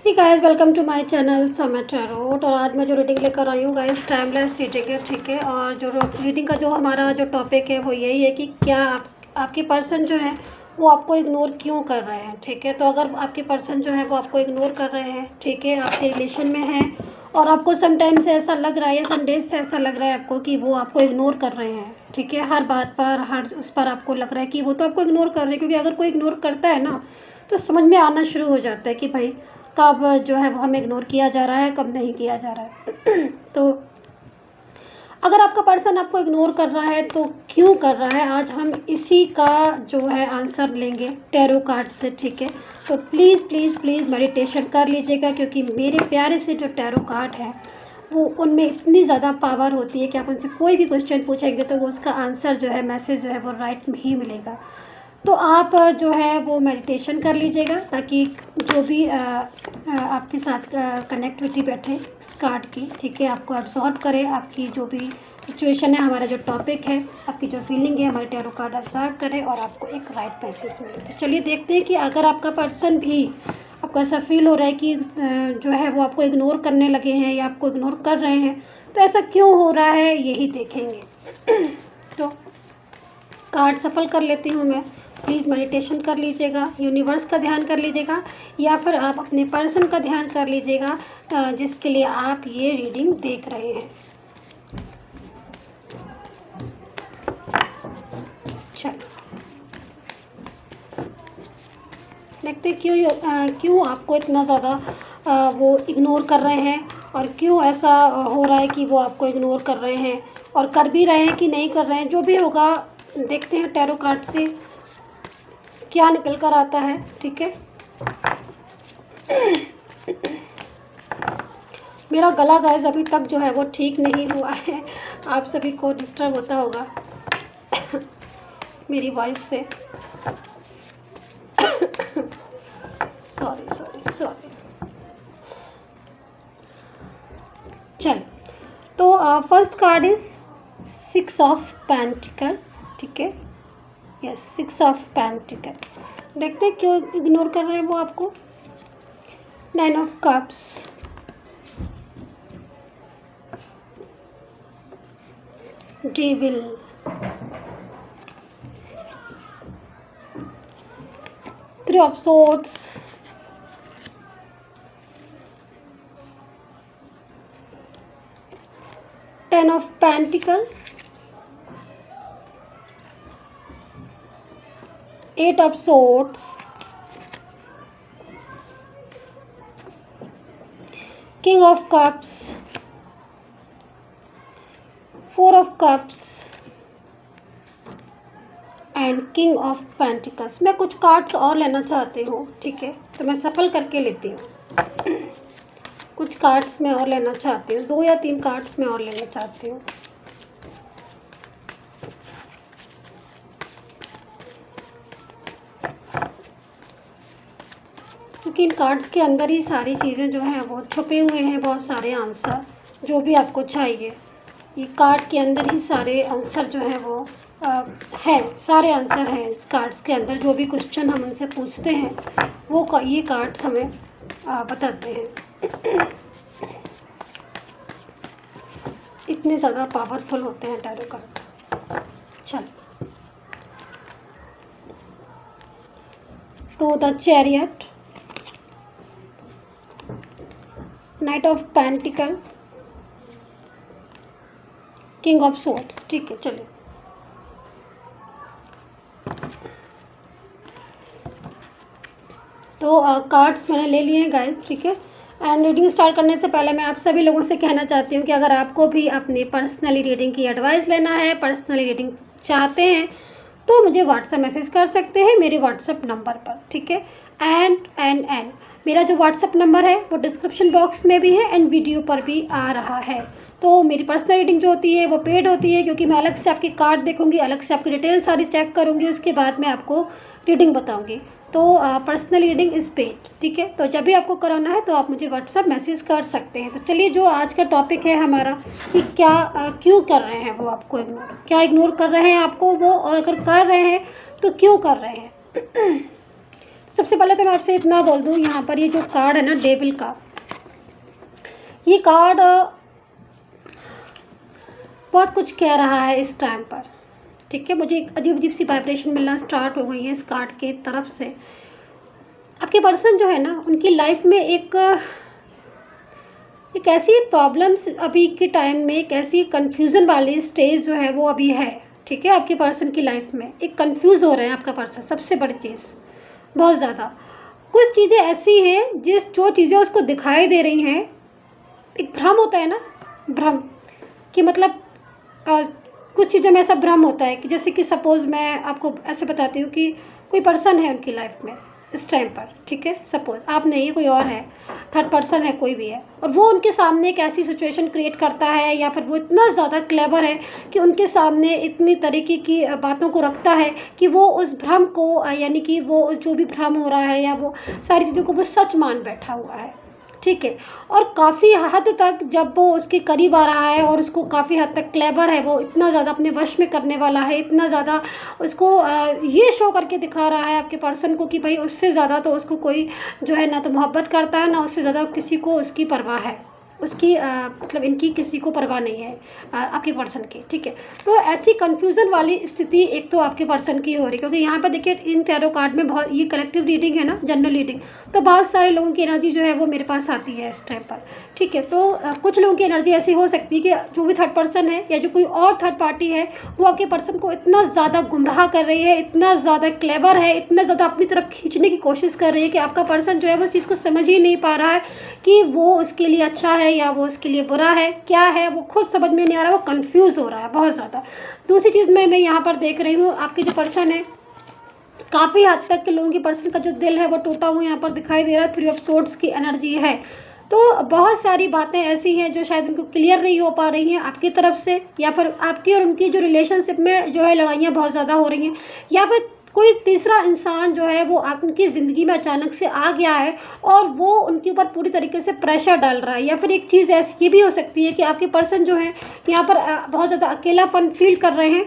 Hey guys, welcome to my channel Samay tarot. और आज मैं जो रीडिंग लेकर आई हूँ गाइस, टाइमलेस रीडिंग है, ठीक है। और जो रीडिंग का जो हमारा जो टॉपिक है वो यही है कि क्या आपके पर्सन जो है वो आपको इग्नोर क्यों कर रहे हैं, ठीक है। तो अगर आपके पर्सन जो है वो आपको इग्नोर कर रहे हैं, ठीक है, आपके रिलेशन में है और आपको समटाइम्स ऐसा लग रहा है या सम डेज से ऐसा लग रहा है आपको कि वो आपको इग्नोर कर रहे हैं, ठीक है, हर बात पर हर उस पर आपको लग रहा है कि वो तो आपको इग्नोर कर रहे हैं। क्योंकि अगर कोई इग्नोर करता है ना तो समझ में आना शुरू हो जाता है कि भाई कब जो है वो हमें इग्नोर किया जा रहा है, कब नहीं किया जा रहा है। तो अगर आपका पर्सन आपको इग्नोर कर रहा है तो क्यों कर रहा है, आज हम इसी का जो है आंसर लेंगे टैरो कार्ड से, ठीक है। तो प्लीज़ प्लीज़ प्लीज़ मेडिटेशन कर लीजिएगा, क्योंकि मेरे प्यारे से जो टैरो कार्ड है वो उनमें इतनी ज़्यादा पावर होती है कि आप उनसे कोई भी क्वेश्चन पूछेंगे तो वो उसका आंसर जो है, मैसेज जो है वो राइट ही मिलेगा। तो आप जो है वो मेडिटेशन कर लीजिएगा ताकि जो भी आपके साथ कनेक्टिविटी बैठे इस कार्ड की, ठीक है, आपको एब्जॉर्ब करे, आपकी जो भी सिचुएशन है, हमारा जो टॉपिक है, आपकी जो फीलिंग है, हमारे टैरो कार्ड एब्जॉर्ब करे और आपको एक राइट मैसेज मिले। तो चलिए देखते हैं कि अगर आपका पर्सन भी, आपको ऐसा फील हो रहा है कि जो है वो आपको इग्नोर करने लगे हैं या आपको इग्नोर कर रहे हैं, तो ऐसा क्यों हो रहा है यही देखेंगे। तो कार्ड सफल कर लेती हूँ मैं। प्लीज़ मेडिटेशन कर लीजिएगा, यूनिवर्स का ध्यान कर लीजिएगा या फिर आप अपने पर्सन का ध्यान कर लीजिएगा जिसके लिए आप ये रीडिंग देख रहे हैं। चलो देखते क्यों आपको इतना ज़्यादा वो इग्नोर कर रहे हैं और क्यों ऐसा हो रहा है कि वो आपको इग्नोर कर रहे हैं और कर भी रहे हैं कि नहीं कर रहे हैं। जो भी होगा देखते हैं टैरो कार्ड से क्या निकल कर आता है, ठीक है। मेरा गला गाइस अभी तक जो है वो ठीक नहीं हुआ है, आप सभी को डिस्टर्ब होता होगा मेरी वॉइस से। सॉरी। चल, तो first card is 6 of pentacle, ठीक है। Yes, 6 of pentacle. देखते हैं क्यों इग्नोर कर रहे हैं वो आपको। 9 of cups, devil, 3 of swords, 10 of pentacle, 8 of swords, King of cups, 4 of cups and king of pentacles. मैं कुछ कार्ड्स और लेना चाहती हूँ, ठीक है, तो मैं सफल करके लेती हूँ। कुछ कार्ड्स मैं और लेना चाहती हूँ, 2 या 3 कार्ड्स मैं और लेना चाहती हूँ। क्योंकि इन कार्ड्स के अंदर ही सारी चीज़ें जो हैं वो छुपे हुए हैं, बहुत सारे आंसर जो भी आपको चाहिए। ये कार्ड के अंदर ही सारे आंसर जो हैं वो है, सारे आंसर हैं इस कार्ड्स के अंदर। जो भी क्वेश्चन हम उनसे पूछते हैं वो ये कार्ड्स हमें बताते हैं। इतने ज़्यादा पावरफुल होते हैं टैरो कार्ड। चल, तो the chariot, night of pentacle, king of swords, ठीक है। चलिए तो कार्ड्स मैंने ले लिए हैं गाइस, ठीक है। एंड रीडिंग स्टार्ट करने से पहले मैं आप सभी लोगों से कहना चाहती हूँ कि अगर आपको भी अपनी पर्सनली रीडिंग की एडवाइस लेना है, पर्सनली रीडिंग चाहते हैं, तो मुझे व्हाट्सएप मैसेज कर सकते हैं मेरे व्हाट्सएप नंबर पर, ठीक है। एंड मेरा जो व्हाट्सएप नंबर है वो डिस्क्रिप्शन बॉक्स में भी है एंड वीडियो पर भी आ रहा है। तो मेरी पर्सनल रीडिंग जो होती है वो पेड होती है, क्योंकि मैं अलग से आपकी कार्ड देखूंगी, अलग से आपकी डिटेल सारी चेक करूंगी, उसके बाद मैं आपको रीडिंग बताऊंगी। तो पर्सनल रीडिंग इज़ पेड, ठीक है। तो जब भी आपको कराना है तो आप मुझे व्हाट्सएप मैसेज कर सकते हैं। तो चलिए, जो आज का टॉपिक है हमारा कि क्या क्यों कर रहे हैं वो आपको इग्नोर, क्या इग्नोर कर रहे हैं आपको वो, और अगर कर रहे हैं तो क्यों कर रहे हैं। सबसे पहले तो मैं आपसे इतना बोल दूँ, यहाँ पर ये जो कार्ड है ना डेविल का, ये कार्ड बहुत कुछ कह रहा है इस टाइम पर, ठीक है। मुझे एक अजीब अजीब सी वाइब्रेशन मिलना स्टार्ट हो गई है इस कार्ड के तरफ से। आपके पर्सन जो है ना, उनकी लाइफ में एक ऐसी प्रॉब्लम्स अभी के टाइम में, एक ऐसी कन्फ्यूज़न वाली स्टेज जो है वो अभी है, ठीक है। आपके पर्सन की लाइफ में एक कंफ्यूज हो रहे हैं आपका पर्सन, सबसे बड़ी चीज़ बहुत ज़्यादा। कुछ चीज़ें ऐसी हैं जो चीज़ें उसको दिखाई दे रही हैं, एक भ्रम होता है ना, भ्रम कि मतलब कुछ चीज़ों में ऐसा भ्रम होता है कि जैसे कि सपोज़ मैं आपको ऐसे बताती हूँ कि कोई पर्सन है उनकी लाइफ में इस टाइम पर, ठीक है। सपोज़ आप नहीं, कोई और है, थर्ड पर्सन है, कोई भी है, और वो उनके सामने एक ऐसी सिचुएशन क्रिएट करता है, या फिर वो इतना ज़्यादा क्लेवर है कि उनके सामने इतनी तरीके की बातों को रखता है कि वो उस भ्रम को, यानी कि वो जो भी भ्रम हो रहा है या वो सारी चीज़ों को वो सच मान बैठा हुआ है, ठीक है। और काफ़ी हद तक जब वो उसके करीब आ रहा है और उसको काफ़ी हद तक क्लेवर है, वो इतना ज़्यादा अपने वश में करने वाला है, इतना ज़्यादा उसको ये शो करके दिखा रहा है आपके पर्सन को कि भाई उससे ज़्यादा तो उसको कोई जो है ना तो मोहब्बत करता है, ना उससे ज़्यादा किसी को उसकी परवाह है, उसकी मतलब इनकी किसी को परवाह नहीं है आपके पर्सन की, ठीक है। तो ऐसी कन्फ्यूज़न वाली स्थिति एक तो आपके पर्सन की हो रही है, क्योंकि यहाँ पर देखिए इन टैरो कार्ड में बहुत, ये कलेक्टिव रीडिंग है ना, जनरल रीडिंग, तो बहुत सारे लोगों की एनर्जी जो है वो मेरे पास आती है इस टाइम पर, ठीक है। तो कुछ लोगों की एनर्जी ऐसी हो सकती है कि जो भी थर्ड पर्सन है या जो कोई और थर्ड पार्टी है वो आपके पर्सन को इतना ज़्यादा गुमराह कर रही है, इतना ज़्यादा क्लेवर है, इतना ज़्यादा अपनी तरफ खींचने की कोशिश कर रही है कि आपका पर्सन जो है वो इस चीज़ को समझ ही नहीं पा रहा है कि वो उसके लिए अच्छा है या वो उसके लिए बुरा है, क्या है वो खुद समझ में नहीं आ रहा, वो कंफ्यूज हो रहा है बहुत ज़्यादा। दूसरी चीज़ मैं यहाँ पर देख रही हूँ, आपके जो पर्सन है काफ़ी हद तक के लोगों की पर्सन का जो दिल है वो टूटा हुआ यहाँ पर दिखाई दे रहा है। 3 ऑफ सोर्ड्स की एनर्जी है, तो बहुत सारी बातें ऐसी हैं जो शायद उनको क्लियर नहीं हो पा रही हैं आपकी तरफ से, या फिर आपकी और उनकी जो रिलेशनशिप में जो है लड़ाइयाँ बहुत ज़्यादा हो रही हैं, या फिर कोई तीसरा इंसान जो है वो आप उनकी ज़िंदगी में अचानक से आ गया है और वो उनके ऊपर पूरी तरीके से प्रेशर डाल रहा है। या फिर एक चीज़ ऐसी ये भी हो सकती है कि आपके पर्सन जो है यहाँ पर बहुत ज़्यादा अकेलापन फील कर रहे हैं,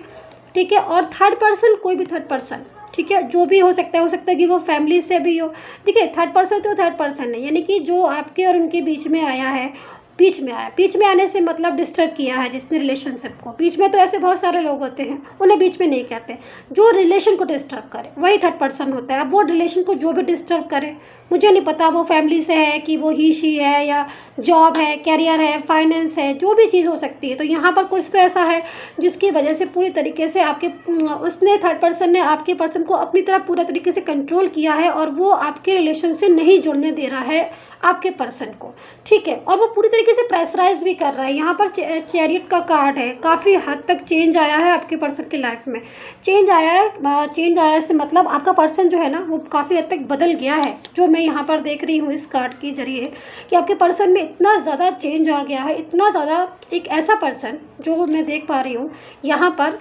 ठीक है। और थर्ड पर्सन, कोई भी थर्ड पर्सन, ठीक है, जो भी हो सकता है कि वो फैमिली से भी हो, देखिए थर्ड पर्सन तो थर्ड पर्सन है, यानी कि जो आपके और उनके बीच में आया है, बीच में आने से मतलब डिस्टर्ब किया है जिसने रिलेशनशिप को। बीच में तो ऐसे बहुत सारे लोग होते हैं, उन्हें बीच में नहीं कहते, जो रिलेशन को डिस्टर्ब करे वही थर्ड पर्सन होता है। अब वो रिलेशन को जो भी डिस्टर्ब करे, मुझे नहीं पता वो फैमिली से है कि वो ही शी है या जॉब है, कैरियर है, फाइनेंस है, जो भी चीज़ हो सकती है। तो यहाँ पर कुछ तो ऐसा है जिसकी वजह से पूरी तरीके से उसने थर्ड पर्सन ने आपके पर्सन को अपनी तरफ पूरा तरीके से कंट्रोल किया है और वो आपके रिलेशन से नहीं जुड़ने दे रहा है आपके पर्सन को, ठीक है। और वो पूरी तरीके से प्रेशराइज भी कर रहा है। यहाँ पर चैरियट का कार्ड है, काफ़ी हद तक चेंज आया है आपके पर्सन की लाइफ में, चेंज आया है। चेंज आया से मतलब आपका पर्सन जो है ना वो काफ़ी हद तक बदल गया है, जो मैं यहाँ पर देख रही हूँ इस कार्ड के जरिए कि आपके पर्सन में इतना ज़्यादा चेंज आ गया है, इतना ज़्यादा। एक ऐसा पर्सन जो मैं देख पा रही हूँ यहाँ पर,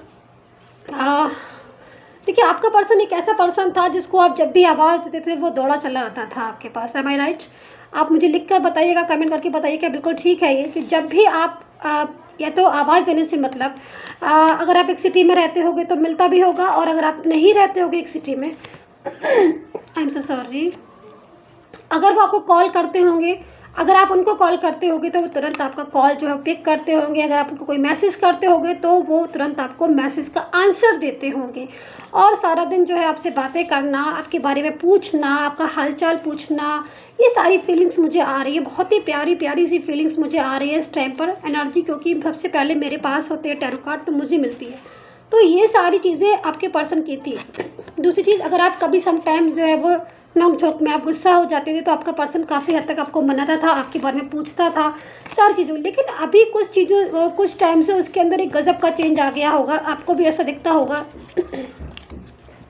देखिए आपका पर्सन एक ऐसा पर्सन था जिसको आप जब भी आवाज़ देते थे वो दौड़ा चला आता था आपके पास। एम आई राइट? आप मुझे लिख कर बताइएगा, कमेंट करके बताइएगा बिल्कुल ठीक है ये, कि जब भी आप या तो आवाज़ देने से मतलब अगर आप एक सिटी में रहते होगे तो मिलता भी होगा, और अगर आप नहीं रहते होगे एक सिटी में आई एम सो सॉरी, अगर वो आपको कॉल करते होंगे, अगर आप उनको कॉल करते होगे तो वो तुरंत आपका कॉल जो है पिक करते होंगे, अगर आप उनको कोई मैसेज करते होगे तो वो तुरंत आपको मैसेज का आंसर देते होंगे, और सारा दिन जो है आपसे बातें करना, आपके बारे में पूछना, आपका हालचाल पूछना, ये सारी फीलिंग्स मुझे आ रही है। बहुत ही प्यारी प्यारी सी फीलिंग्स मुझे आ रही है इस टाइम पर एनर्जी, क्योंकि सबसे पहले मेरे पास होते हैं टैरो कार्ड तो मुझे मिलती है। तो ये सारी चीज़ें आपके पर्सन की थी। दूसरी चीज़, अगर आप कभी समटाइम्स जो है वो नोक झोंक में आप गुस्सा हो जाते थे तो आपका पर्सन काफ़ी हद तक आपको मनाता था, आपके बारे में पूछता था सारी चीज़ों। लेकिन अभी कुछ टाइम से उसके अंदर एक गज़ब का चेंज आ गया होगा, आपको भी ऐसा दिखता होगा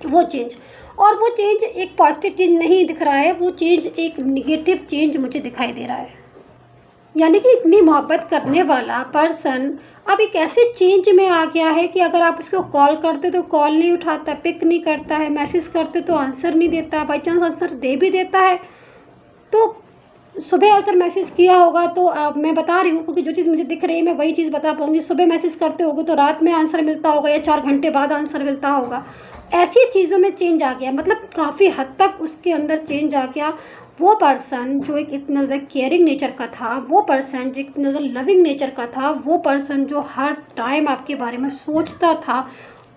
वो चेंज। और वो चेंज एक पॉजिटिव चेंज नहीं दिख रहा है, वो चेंज एक निगेटिव चेंज मुझे दिखाई दे रहा है। यानी कि इतनी मोहब्बत करने वाला पर्सन अब एक ऐसे चेंज में आ गया है कि अगर आप उसको कॉल करते तो कॉल नहीं उठाता, पिक नहीं करता है, मैसेज करते तो आंसर नहीं देता, बाई चांस आंसर दे भी देता है तो सुबह अगर मैसेज किया होगा तो मैं बता रही हूँ, क्योंकि जो चीज़ मुझे दिख रही है मैं वही चीज़ बता पाऊँगी। सुबह मैसेज करते होगे तो रात में आंसर मिलता होगा या 4 घंटे बाद आंसर मिलता होगा। ऐसी चीज़ों में चेंज आ गया, मतलब काफ़ी हद तक उसके अंदर चेंज आ गया। वो पर्सन जो एक इतना ज़्यादा केयरिंग नेचर का था, वो पर्सन जो इतना ज़्यादा लविंग नेचर का था, वो पर्सन जो हर टाइम आपके बारे में सोचता था,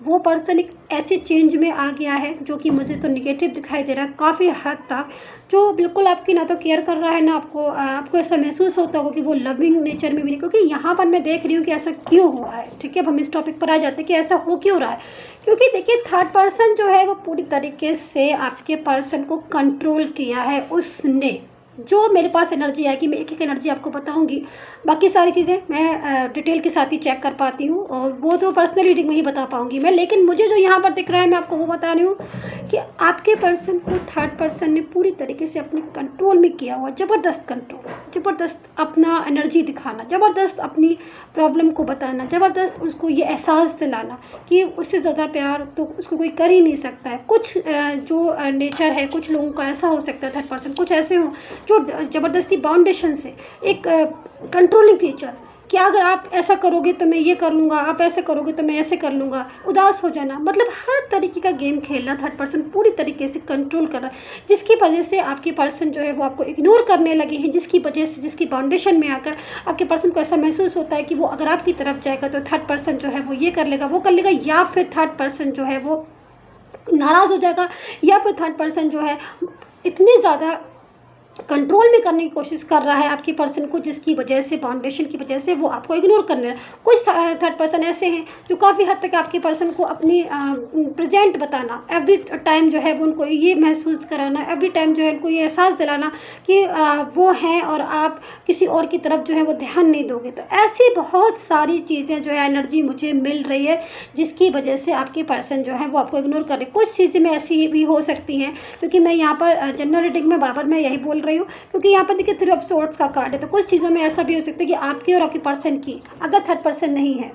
वो पर्सन एक ऐसे चेंज में आ गया है जो कि मुझे तो निगेटिव दिखाई दे रहा है काफ़ी हद तक। जो बिल्कुल आपकी ना तो केयर कर रहा है ना आपको ऐसा महसूस होता होगा कि वो लविंग नेचर में भी नहीं, क्योंकि यहाँ पर मैं देख रही हूँ कि ऐसा क्यों हुआ है। ठीक है, अब हम इस टॉपिक पर आ जाते हैं कि ऐसा हो क्यों रहा है। क्योंकि देखिए थर्ड पर्सन जो है वो पूरी तरीके से आपके पर्सन को कंट्रोल किया है उसने। जो मेरे पास एनर्जी आएगी मैं एक एक एनर्जी आपको बताऊंगी, बाकी सारी चीज़ें मैं डिटेल के साथ ही चेक कर पाती हूँ और वो तो पर्सनल रीडिंग में ही बता पाऊंगी मैं। लेकिन मुझे जो यहाँ पर दिख रहा है मैं आपको वो बता रही हूँ कि आपके पर्सन को थर्ड पर्सन ने पूरी तरीके से अपने कंट्रोल में किया हुआ। ज़बरदस्त कंट्रोल, ज़बरदस्त अपना एनर्जी दिखाना, ज़बरदस्त अपनी प्रॉब्लम को बताना, ज़बरदस्त उसको ये एहसास दिलाना कि उससे ज़्यादा प्यार तो उसको कोई कर ही नहीं सकता है। कुछ जो नेचर है कुछ लोगों का ऐसा हो सकता है, थर्ड पर्सन कुछ ऐसे हों जो ज़बरदस्ती बाउंडेशन से एक कंट्रोलिंग नेचर कि अगर आप ऐसा करोगे तो मैं ये कर लूँगा, आप ऐसे करोगे तो मैं ऐसे कर लूँगा, उदास हो जाना, मतलब हर तरीके का गेम खेलना थर्ड पर्सन पूरी तरीके से कंट्रोल कर रहा है। जिसकी वजह से आपके पर्सन जो है वो आपको इग्नोर करने लगे हैं, जिसकी वजह से जिसकी बाउंडेशन में आकर आपके पर्सन को ऐसा महसूस होता है कि वो अगर आपकी तरफ जाएगा तो थर्ड पर्सन जो है वो ये कर लेगा वो कर लेगा, या फिर थर्ड पर्सन जो है वो नाराज़ हो जाएगा, या फिर थर्ड पर्सन जो है इतनी ज़्यादा कंट्रोल में करने की कोशिश कर रहा है आपकी पर्सन को, जिसकी वजह से बाउंडेशन की वजह से वो आपको इग्नोर करने लगा। कुछ थर्ड पर्सन ऐसे हैं जो काफ़ी हद तक आपके पर्सन को अपनी प्रेजेंट बताना, एवरी टाइम जो है वो उनको ये महसूस कराना, एवरी टाइम जो है उनको ये एहसास दिलाना कि वो हैं और आप किसी और की तरफ जो है वो ध्यान नहीं दोगे। तो ऐसी बहुत सारी चीज़ें जो है एनर्जी मुझे मिल रही है जिसकी वजह से आपके पर्सन जो है वो आपको इग्नोर कर रहे। कुछ चीज़ें में ऐसी भी हो सकती हैं, क्योंकि मैं यहाँ पर जनरल रीडिंग में बार मैं यही बोल रही हूँ, क्योंकि यहाँ पर देखिए 3 ऑफ सोर्ड्स का कार्ड है। तो कुछ चीज़ों में ऐसा भी हो सकता है कि आपकी और आपके पर्सन की अगर थर्ड पर्सन नहीं है,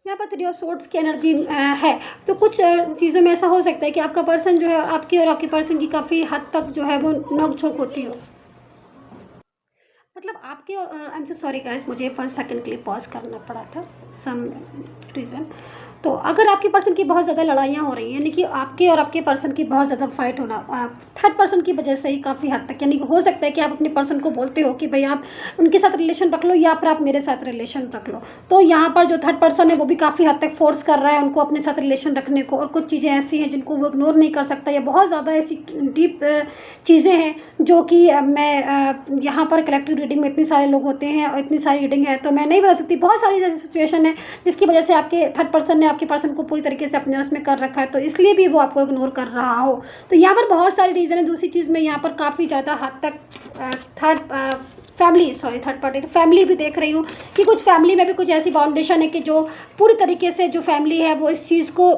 यहाँ पर 3 ऑफ सोर्ड्स की एनर्जी है, तो कुछ चीज़ों में ऐसा हो सकता है कि आपका पर्सन जो है आपकी और आपके पर्सन की काफ़ी हद तक जो है वो नोक-झोंक होती हो। मतलब आपके और I am so sorry guys, मुझे 1 सेकंड के लिए पॉज करना पड़ा था सम रीज़न। तो अगर आपके पर्सन की बहुत ज़्यादा लड़ाइयाँ हो रही हैं, यानी कि आपके और आपके पर्सन की बहुत ज़्यादा फाइट होना थर्ड पर्सन की वजह से ही काफ़ी हद तक, यानी कि हो सकता है कि आप अपने पर्सन को बोलते हो कि भाई आप उनके साथ रिलेशन रख लो या फिर आप मेरे साथ रिलेशन रख लो। तो यहाँ पर जो थर्ड पर्सन है वो भी काफ़ी हद तक फोर्स कर रहा है उनको अपने साथ रिलेशन रखने को, और कुछ चीज़ें ऐसी हैं जिनको वो इग्नोर नहीं कर सकता, या बहुत ज़्यादा ऐसी डीप चीज़ें हैं जो कि मैं यहाँ पर कलेक्टिव रीडिंग में इतने सारे लोग होते हैं और इतनी सारी रीडिंग है तो मैं नहीं बता सकती। बहुत सारी ऐसी सिचुएशन है जिसकी वजह से आपके थर्ड पर्सन ने आपके पर्सन को पूरी तरीके से अपने उसमें कर रखा है, तो इसलिए भी वो आपको इग्नोर कर रहा हो। तो यहाँ पर बहुत सारी रीज़न है। दूसरी चीज़ में यहाँ पर काफ़ी ज़्यादा हद तक थर्ड पार्टी फैमिली भी देख रही हूँ कि कुछ फैमिली में भी कुछ ऐसी बाउंडेशन है कि जो पूरी तरीके से जो फैमिली है वो इस चीज़ को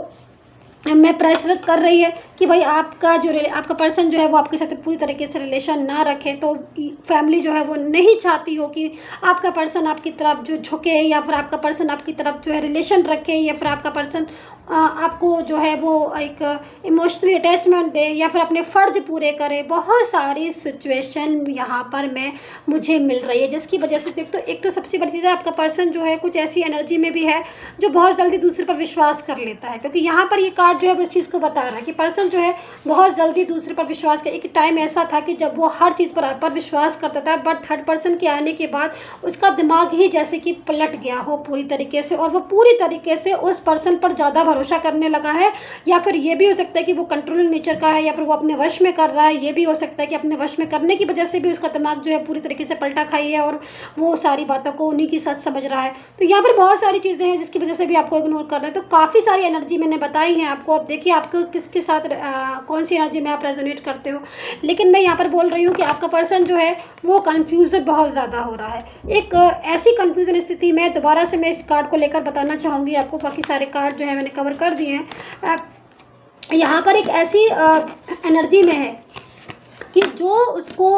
मैं प्रेशर कर रही है कि भाई आपका पर्सन जो है वो आपके साथ पूरी तरीके से रिलेशन ना रखे। तो फैमिली जो है वो नहीं चाहती हो कि आपका पर्सन आपकी तरफ जो झुके, या फिर आपका पर्सन आपकी तरफ जो है रिलेशन रखे, या फिर आपका पर्सन आपको जो है वो एक इमोशनली अटैचमेंट दे, या फिर अपने फ़र्ज पूरे करे। बहुत सारी सिचुएशन यहाँ पर मुझे मिल रही है, जिसकी वजह से एक तो सबसे बड़ी चीज़ है आपका पर्सन जो है कुछ ऐसी एनर्जी में भी है जो बहुत जल्दी दूसरे पर विश्वास कर लेता है, क्योंकि यहाँ पर ये कार्ड जो है उस चीज़ को बता रहा है कि पर्सन जो है बहुत जल्दी दूसरे पर विश्वास कर। एक टाइम ऐसा था कि जब वो हर चीज़ पर आप पर विश्वास करता था, बट थर्ड पर्सन के आने के बाद उसका दिमाग ही जैसे कि पलट गया हो पूरी तरीके से, और वो पूरी तरीके से उस पर्सन पर ज़्यादा भरोसा करने लगा है। या फिर ये भी हो सकता है कि वो कंट्रोलिंग नेचर का है, या फिर वो अपने वश में कर रहा है। ये भी हो सकता है कि अपने वश में करने की वजह से भी उसका दिमाग जो है पूरी तरीके से पलटा खाई है और वो सारी बातों को उन्हीं की सच समझ रहा है। तो यहाँ पर बहुत सारी चीज़ें हैं जिसकी वजह से भी आपको इग्नोर कर रहे हैं। तो काफ़ी सारी एनर्जी मैंने बताई है आपको। अब देखिए आपको किसके साथ कौन सी एनर्जी में आप रेजोनेट करते हो। लेकिन मैं यहाँ पर बोल रही हूँ कि आपका पर्सन जो है वो कन्फ्यूज़न बहुत ज़्यादा हो रहा है। एक ऐसी कन्फ्यूज़न स्थिति में दोबारा से मैं इस कार्ड को लेकर बताना चाहूँगी आपको। बाकी सारे कार्ड जो है मैंने कवर कर दिए हैं। यहाँ पर एक ऐसी एनर्जी में है कि जो उसको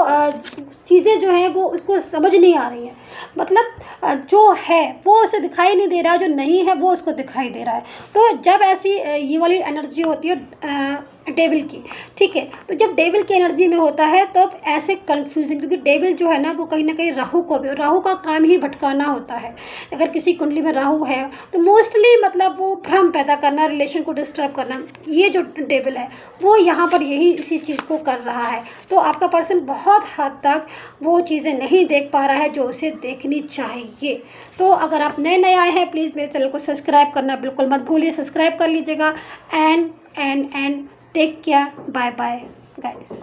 चीज़ें जो हैं वो उसको समझ नहीं आ रही हैं। मतलब जो है वो उसे दिखाई नहीं दे रहा है, जो नहीं है वो उसको दिखाई दे रहा है। तो जब ऐसी ये वाली एनर्जी होती है डेविल की, ठीक है, तो जब डेविल की एनर्जी में होता है तो ऐसे कन्फ्यूजिंग, क्योंकि डेविल जो है ना वो कहीं ना कहीं राहु को भी, राहु का काम ही भटकाना होता है। अगर किसी कुंडली में राहु है तो मोस्टली मतलब वो भ्रम पैदा करना, रिलेशन को डिस्टर्ब करना, ये जो डेविल है वो यहाँ पर यही इसी चीज़ को कर रहा है। तो आपका पर्सन बहुत हद तक वो चीज़ें नहीं देख पा रहा है जो उसे देखनी चाहिए। तो अगर आप नए नए आए हैं प्लीज़ मेरे चैनल को सब्सक्राइब करना बिल्कुल मत भूलिए, सब्सक्राइब कर लीजिएगा। And take care, bye bye guys.